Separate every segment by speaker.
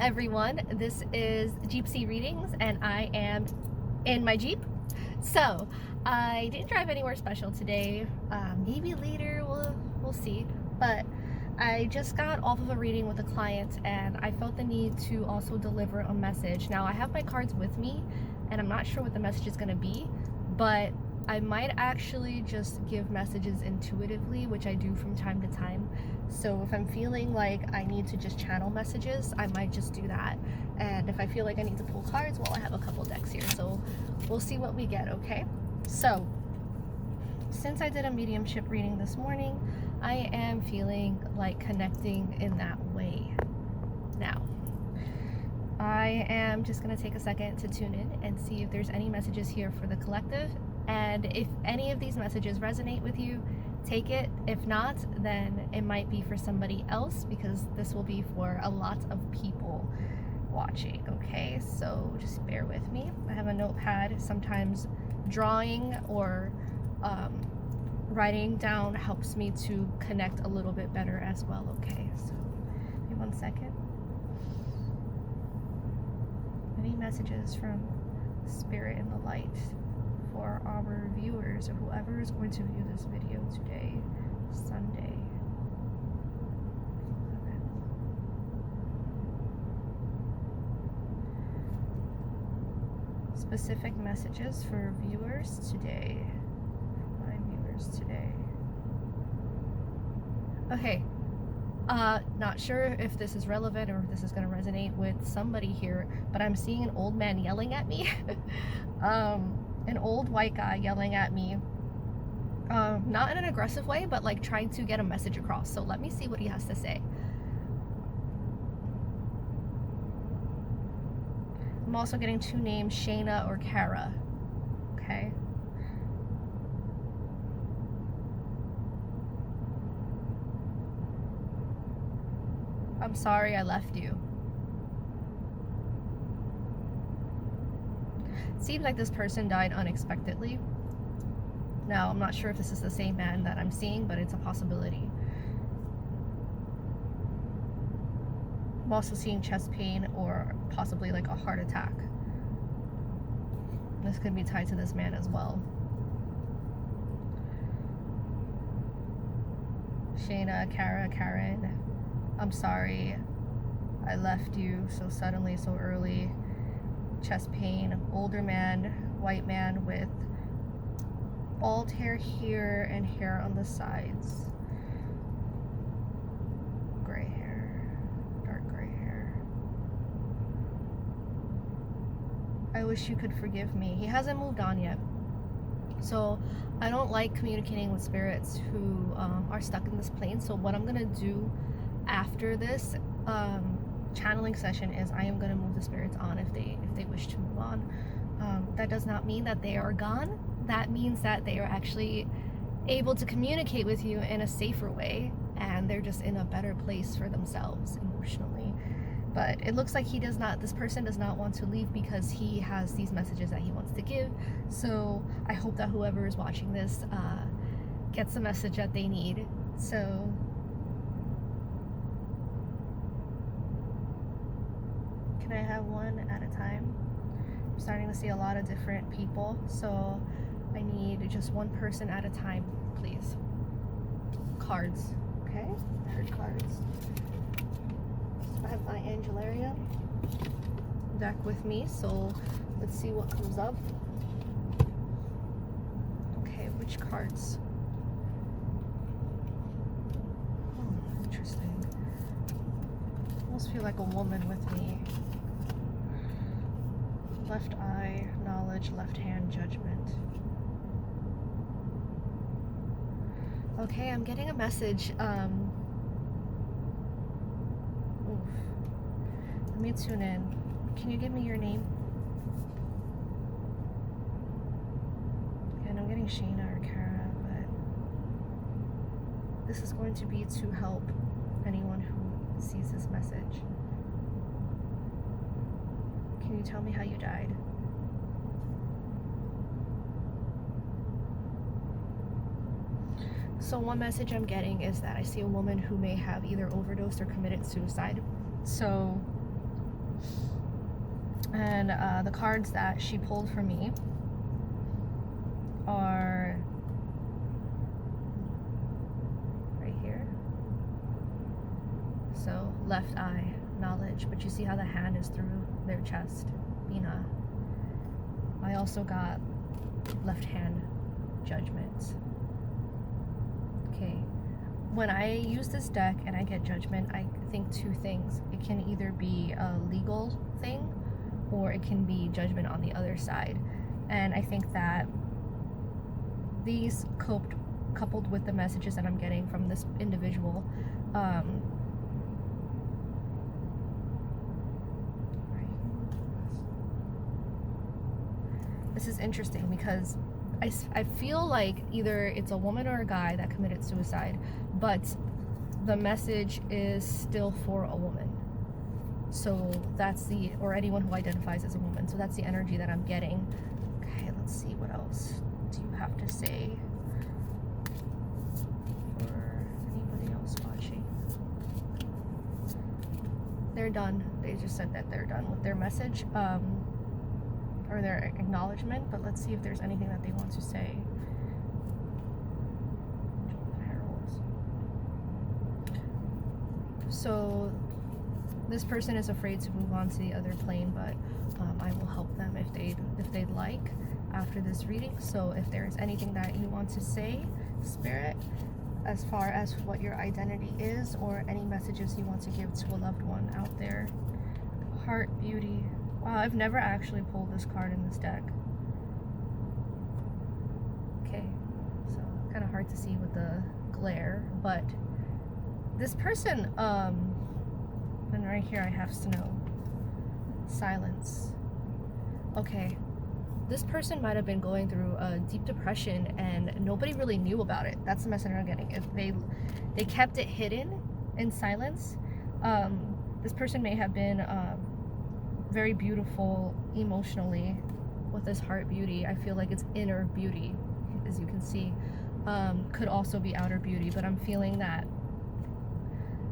Speaker 1: everyone. This is Jeepsy Readings, and I am in my Jeep. So I didn't drive anywhere special today. Maybe later we'll see. But I just got off of a reading with a client, and I felt the need to also deliver a message. Now I have my cards with me, and I'm not sure what the message is going to be, but I might actually just give messages intuitively, which I do from time to time. So if I'm feeling like I need to just channel messages, I might just do that. And if I feel like I need to pull cards, well, I have a couple decks here, so we'll see what we get, okay? So since I did a mediumship reading this morning, I am feeling like connecting in that way. Now, I am just going to take a second to tune in and see if there's any messages here for the collective. And if any of these messages resonate with you, take it. If not, then it might be for somebody else, because this will be for a lot of people watching, okay? So just bear with me. I have a notepad. Sometimes drawing or writing down helps me to connect a little bit better as well, okay? So give me 1 second. Any messages from Spirit and the Light for our viewers, or whoever is going to view this video today, Sunday. Specific messages for viewers today. My viewers today. Okay. Not sure if this is relevant or if this is going to resonate with somebody here, but I'm seeing an old man yelling at me. An old white guy yelling at me, not in an aggressive way, but like trying to get a message across. So let me see what he has to say. I'm also getting two names, Shayna or Kara. Okay. I'm sorry I left you. Seems like this person died unexpectedly. Now, I'm not sure if this is the same man that I'm seeing, but it's a possibility. I'm also seeing chest pain or possibly like a heart attack. This could be tied to this man as well. Shayna, Kara, Karen, I'm sorry I left you so suddenly, so early. Chest pain, older man, white man with bald hair here and hair on the sides. Gray hair, dark gray hair. I wish you could forgive me. He hasn't moved on yet. So I don't like communicating with spirits who are stuck in this plane. So what I'm gonna do after this channeling session is I am going to move the spirits on if they wish to move on. That does not mean that they are gone. That means that they are actually able to communicate with you in a safer way, and they're just in a better place for themselves emotionally. But it looks like this person does not want to leave because he has these messages that he wants to give. So I hope that whoever is watching this gets the message that they need. So can I have one at a time? I'm starting to see a lot of different people, so I need just one person at a time, please. Cards, okay? I heard cards. So I have my Angelaria deck with me, so let's see what comes up. Okay, which cards? Oh, interesting. I almost feel like a woman with me. Left eye, knowledge, left hand, judgment. Okay, I'm getting a message. Let me tune in. Can you give me your name? And I'm getting Shayna or Kara, but this is going to be to help anyone who sees this message. Can you tell me how you died? So one message I'm getting is that I see a woman who may have either overdosed or committed suicide. So And the cards that she pulled for me are right here. So left eye, knowledge, but you see how the hand is through their chest, Bina. I also got left hand, judgment. Okay, when I use this deck and I get judgment, I think two things. It can either be a legal thing or it can be judgment on the other side. And I think that these coupled with the messages that I'm getting from this individual, this is interesting because I feel like either it's a woman or a guy that committed suicide, but the message is still for a woman. So that's or anyone who identifies as a woman. So that's the energy that I'm getting. Okay, let's see, what else do you have to say for anybody else watching? They're done. They just said that they're done with their message. Or their acknowledgement, but let's see if there's anything that they want to say. So this person is afraid to move on to the other plane, but I will help them if they'd like after this reading. So if there is anything that you want to say, Spirit, as far as what your identity is, or any messages you want to give to a loved one out there. Heart, beauty. Wow, I've never actually pulled this card in this deck. Okay, so kind of hard to see with the glare, but this person, and right here I have snow. Silence. Okay, this person might have been going through a deep depression and nobody really knew about it. That's the message I'm getting. If they kept it hidden in silence, this person may have been very beautiful emotionally with this heart beauty. I feel like it's inner beauty, as you can see. Could also be outer beauty, but I'm feeling that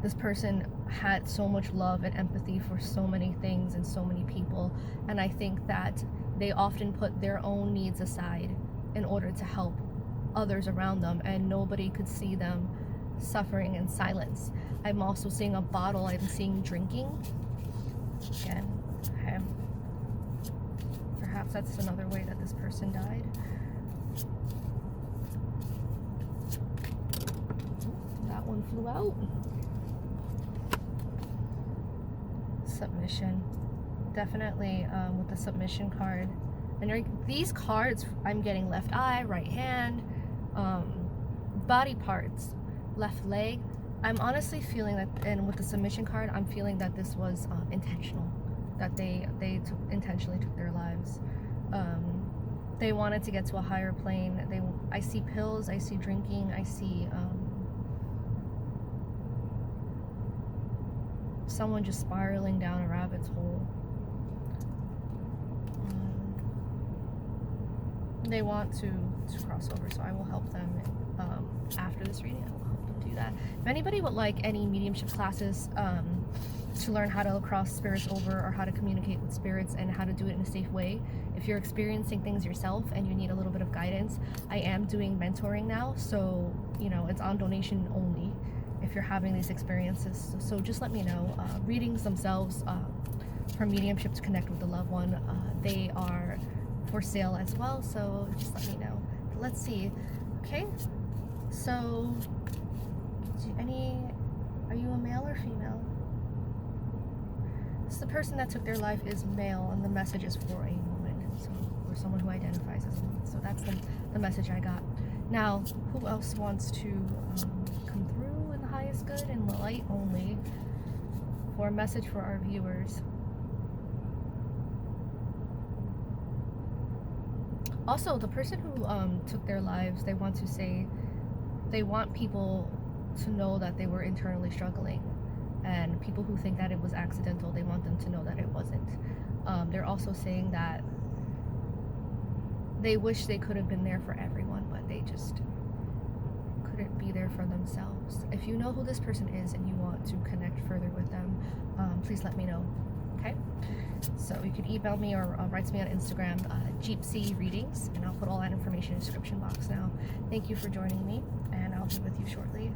Speaker 1: this person had so much love and empathy for so many things and so many people, and I think that they often put their own needs aside in order to help others around them, and nobody could see them suffering in silence. I'm also seeing a bottle. I'm seeing drinking again. Okay. Perhaps that's another way that this person died. That one flew out. Submission. Definitely with the submission card. And these cards, I'm getting left eye, right hand, body parts, left leg. I'm honestly feeling that, and with the submission card, I'm feeling that this was intentional. That they intentionally took their lives. They wanted to get to a higher plane. I see pills, I see drinking, I see someone just spiraling down a rabbit's hole. They want to cross over, so I will help them after this reading. I will help them do that. If anybody would like any mediumship classes to learn how to cross spirits over, or how to communicate with spirits and how to do it in a safe way, if you're experiencing things yourself and you need a little bit of guidance, I am doing mentoring now, so it's on donation only if you're having these experiences. So just let me know. Readings themselves for mediumship to connect with the loved one, they are for sale as well, so just let me know. Let's see. Okay, so are you a male or female? So the person that took their life is male, and the message is for a woman, so, or someone who identifies as a woman. So that's the message I got. Now, who else wants to come through in the highest good and light only for a message for our viewers? Also, the person who took their lives, they want to say, they want people to know that they were internally struggling. And people who think that it was accidental, they want them to know that it wasn't. They're also saying that they wish they could have been there for everyone, but they just couldn't be there for themselves. If you know who this person is and you want to connect further with them, please let me know. okay? So you can email me or write to me on Instagram, Gypsy Readings, and I'll put all that information in the description box now. Thank you for joining me, and I'll be with you shortly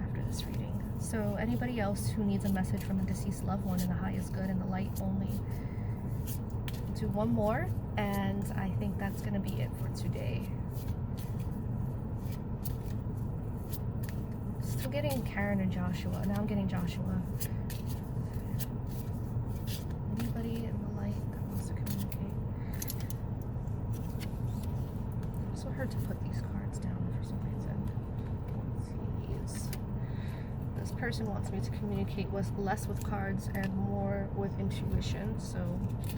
Speaker 1: after this reading. So anybody else who needs a message from a deceased loved one in the high is good and the light only, do one more, and I think that's going to be it for today. Still getting Karen and Joshua. Now I'm getting Joshua. Anybody in the light that wants to communicate? It's so hard to put these cards down for some reason. Let's see. This person wants me to communicate with less with cards and more with intuition. So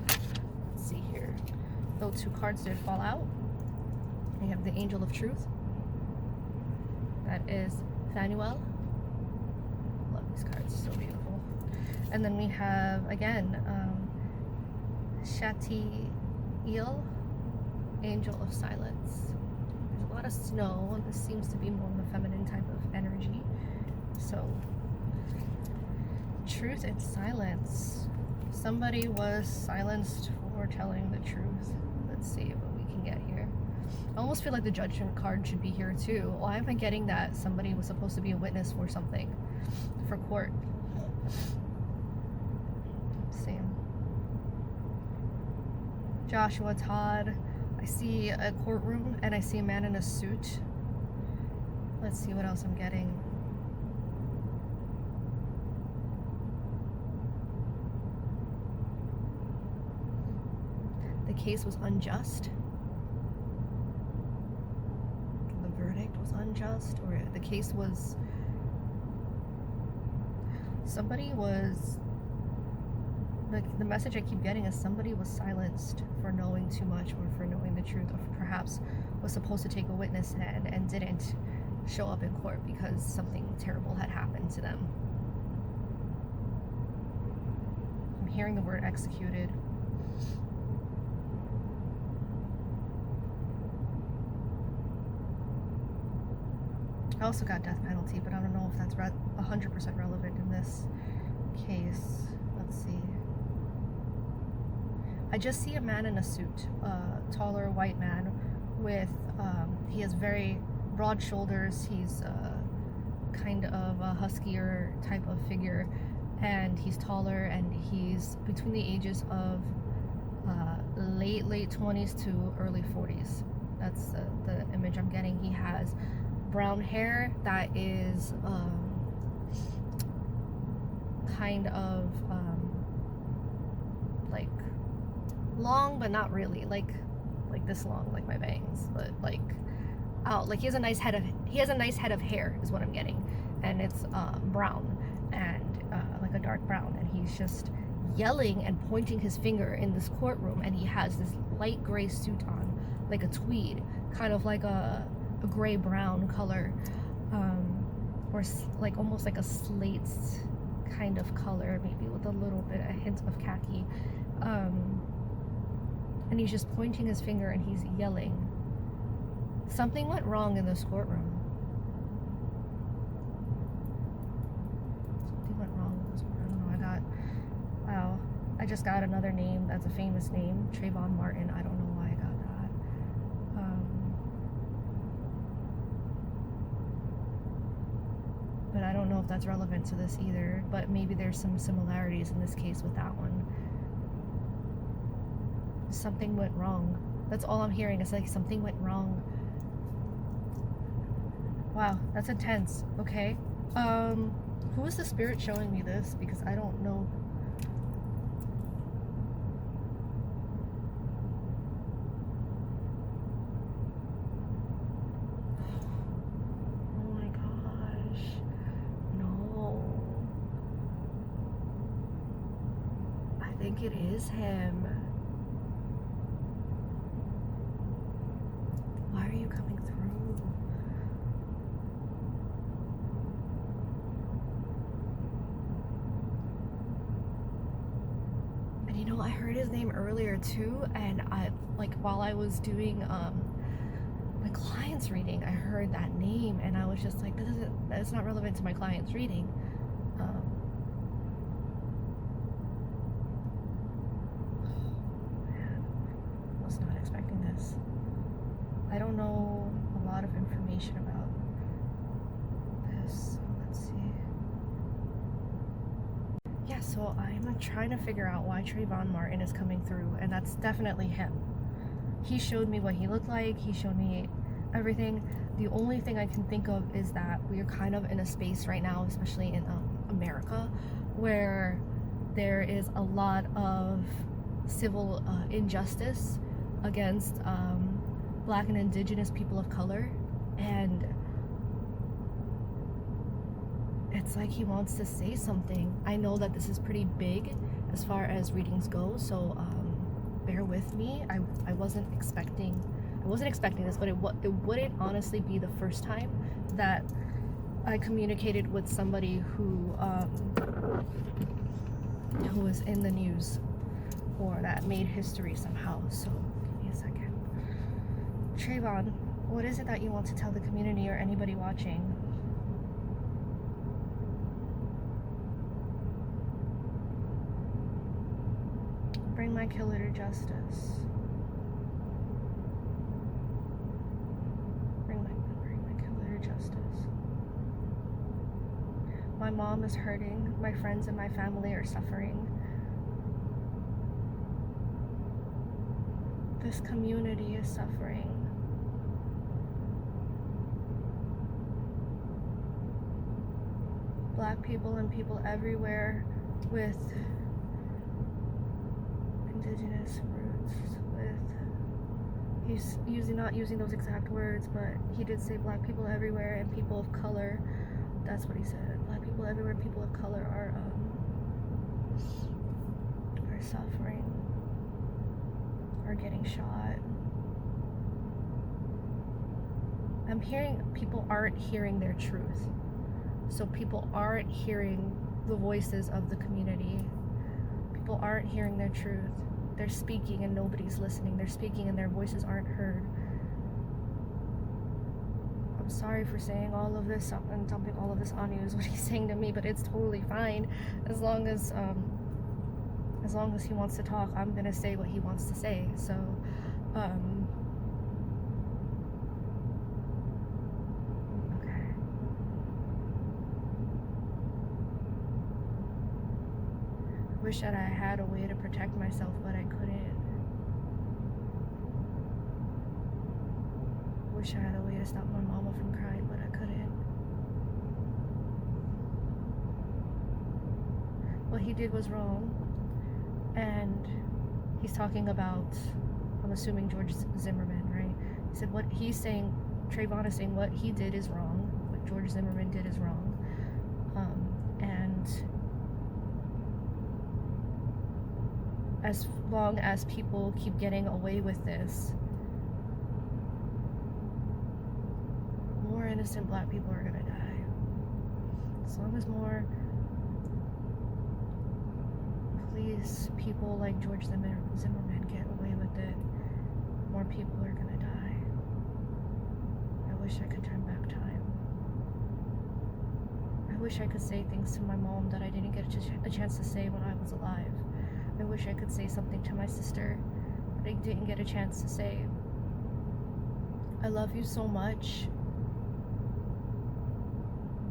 Speaker 1: let's see here. Though 2 cards did fall out. We have the Angel of Truth. That is Fanuel. Love these cards, so beautiful. And then we have again Shatiel, Angel of Silence. There's a lot of snow, and this seems to be more of a feminine type of energy. So, truth and silence. Somebody was silenced for telling the truth. Let's see what we can get here. I almost feel like the Judgment card should be here too. Why am I getting that somebody was supposed to be a witness for something? For court. Let's see. Joshua, Todd. I see a courtroom and I see a man in a suit. Let's see what else I'm getting. The case was unjust. The verdict was unjust, or the case was... Somebody was... The message I keep getting is somebody was silenced for knowing too much or for knowing the truth, or perhaps was supposed to take a witness stand and didn't show up in court because something terrible had happened to them. I'm hearing the word executed. I also got death penalty, but I don't know if that's 100% relevant in this case. Let's see. I just see a man in a suit, a taller white man with, he has very broad shoulders. He's kind of a huskier type of figure, and he's taller, and he's between the ages of late 20s to early 40s. That's the image I'm getting. He has brown hair that is kind of like long, but not really, like this long, like my bangs, but like out. Like he has a nice head of hair is what I'm getting, and it's brown and like a dark brown, and he's just yelling and pointing his finger in this courtroom, and he has this light gray suit on, like a tweed, kind of like a gray brown color, or like almost like a slate kind of color, maybe with a hint of khaki, and he's just pointing his finger and he's yelling. Something went wrong in this courtroom. Something went wrong in this courtroom. I don't know. Wow, I just got another name that's a famous name, Trayvon Martin. I don't know why I got that. But I don't know if that's relevant to this either, but maybe there's some similarities in this case with that one. Something went wrong. That's all I'm hearing. It's like something went wrong. Wow, that's intense. Okay. Who is the spirit showing me this? Because I don't know. It is him. Why are you coming through? And you know, I heard his name earlier too, and while I was doing my client's reading, I heard that name, and I was just like, that's not relevant to my client's reading. this. I don't know a lot of information about this. So let's see. Yeah, so I'm trying to figure out why Trayvon Martin is coming through, and that's definitely him. He showed me what he looked like. He showed me everything. The only thing I can think of is that we are kind of in a space right now, especially in America, where there is a lot of civil injustice against Black and Indigenous people of color, and it's like he wants to say something. I know that this is pretty big as far as readings go, so bear with me. I wasn't expecting this, but it wouldn't honestly be the first time that I communicated with somebody who was in the news or that made history somehow. So give me a second. Trayvon, what is it that you want to tell the community or anybody watching? Bring my killer to justice. Bring my killer to justice. My mom is hurting. My friends and my family are suffering. This community is suffering. Black people and people everywhere with Indigenous roots, he's not using those exact words, but he did say Black people everywhere and people of color. That's what he said. Black people everywhere, people of color are suffering, are getting shot. I'm hearing people aren't hearing their truth. So people aren't hearing the voices of the community. People aren't hearing their truth. They're speaking and nobody's listening. They're speaking and their voices aren't heard. I'm sorry for saying all of this and dumping all of this on you is what he's saying to me, but it's totally fine. As long as he wants to talk, I'm gonna say what he wants to say. So okay. I wish that I had a way to protect myself, but I couldn't. I wish I had a way to stop my mama from crying, but I couldn't. What he did was wrong, and he's talking about, I'm assuming George Zimmerman, right? He said what he's saying, Trayvon is saying what he did is wrong, what George Zimmerman did is wrong, and as long as people keep getting away with this, more innocent Black people are gonna die. As long as more police people like George Zimmerman get away with it, more people are gonna die. I wish I could turn back time. I wish I could say things to my mom that I didn't get a chance to say when I was alive. I wish I could say something to my sister that I didn't get a chance to say. I love you so much,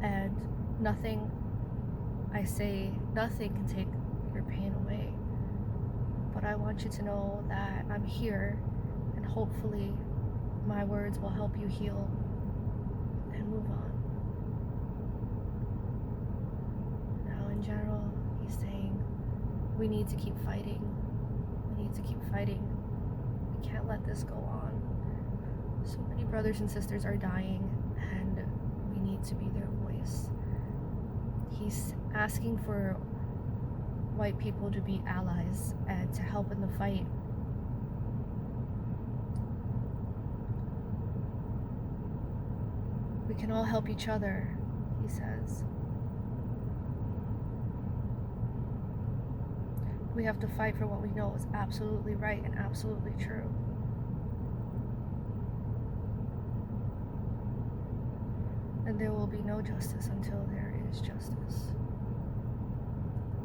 Speaker 1: and nothing I say, nothing can take your pain away. But I want you to know that I'm here, and hopefully my words will help you heal and move on. Now in general, he's saying we need to keep fighting. We need to keep fighting. We can't let this go on. So many brothers and sisters are dying, and we need to be their voice. He's asking for white people to be allies and to help in the fight. We can all help each other, he says. We have to fight for what we know is absolutely right and absolutely true. And there will be no justice until there is justice.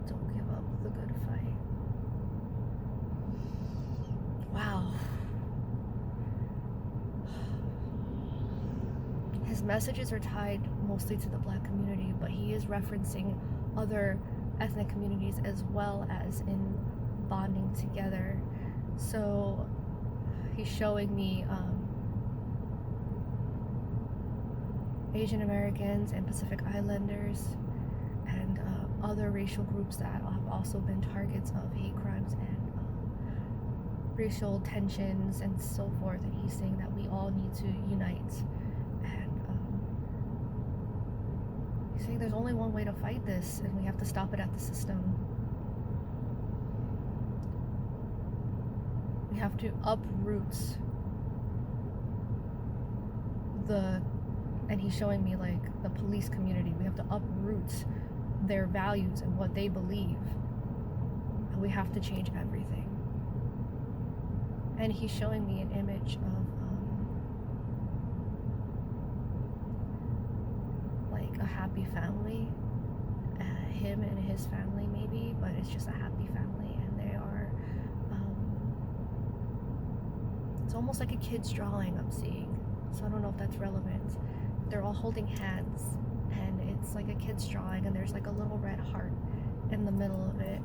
Speaker 1: Don't give up the good fight. Wow. his messages are tied mostly to the Black community, but he is referencing other ethnic communities as well as in bonding together. So he's showing me Asian Americans and Pacific Islanders and other racial groups that have also been targets of hate crimes and racial tensions and so forth. And he's saying that we all need to unite. And he's saying there's only one way to fight this, and we have to stop it at the system. We have to uproot and he's showing me like the police community. We have to uproot their values and what they believe, and we have to change everything. And he's showing me an image of like a happy family, him and his family maybe, but it's just a happy family, and they are it's almost like a kid's drawing I'm seeing, so I don't know if that's relevant. They're all holding hands, and it's like a kid's drawing, and there's like a little red heart in the middle of it,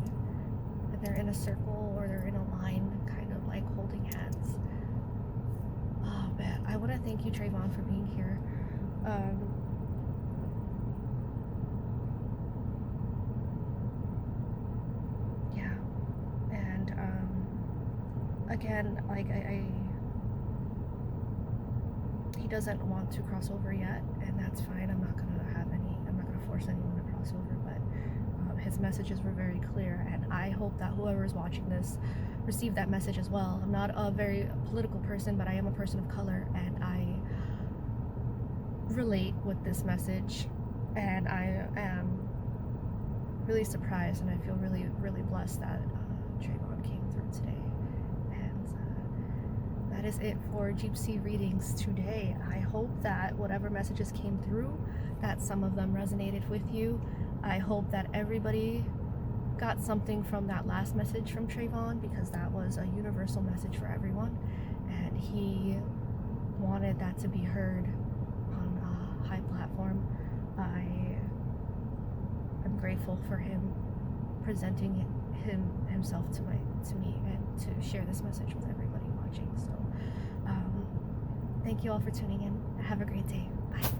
Speaker 1: and they're in a circle or they're in a line, kind of like holding hands. Oh man, I want to thank you, Trayvon, for being here. Yeah, and again, like he doesn't want to cross over yet, and that's fine. I'm not gonna force anyone to cross over, but his messages were very clear, and I hope that whoever is watching this received that message as well. I'm not a very political person, but I am a person of color, and I relate with this message, and I am really surprised, and I feel really, really blessed that Trayvon came through today. That is it for Gypsy readings today. I hope that whatever messages came through, that some of them resonated with you. I hope that everybody got something from that last message from Trayvon, because that was a universal message for everyone, and he wanted that to be heard on a high platform. I am grateful for him presenting himself to me and to share this message with everybody watching. So thank you all for tuning in. Have a great day. Bye.